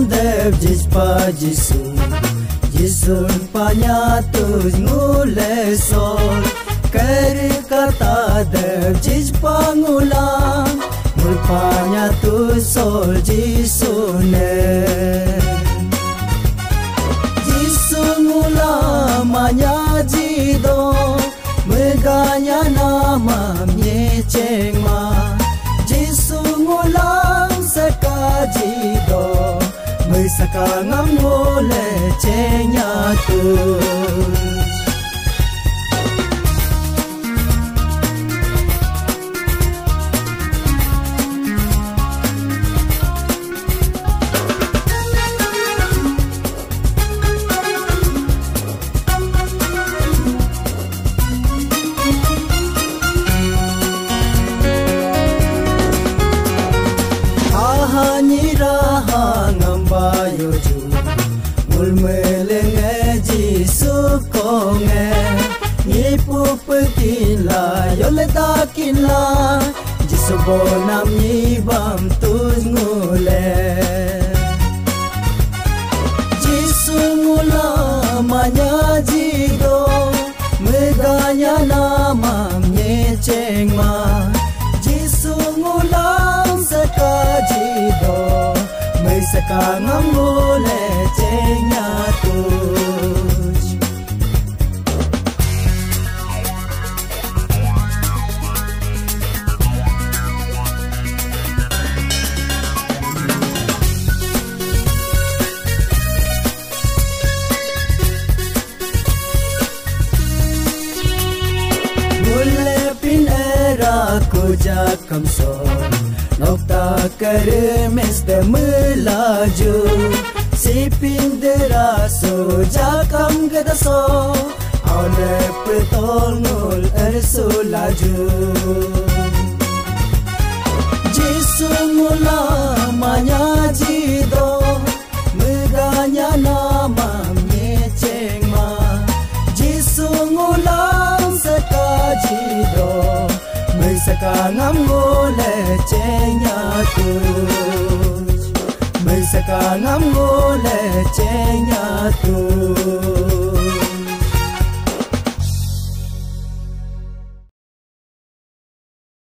dev jispa jisu jisun panyatus ngule sol keri kata dev jispa ngulang ngul panyatus sol jisune jisu ngulang manya jido meganya nama mnyeceng ma jisu ngulang sekajido Saka ngamole cenya tu Kinla jisu bonam ni bam tus ngule jisu ngula manya jido meganya nama mnyeceng ma jisu ngulang seka jido mesaka ngamule cenya tu jakam so nokta kare meste melaju si pindera so jakam gada so aune petol ngul ersu laju jisu mula manya jido meganya nama mnyeceng ma jisu ngulang sekajido Saka ngamole cenya tu Saka ngamole cenya tu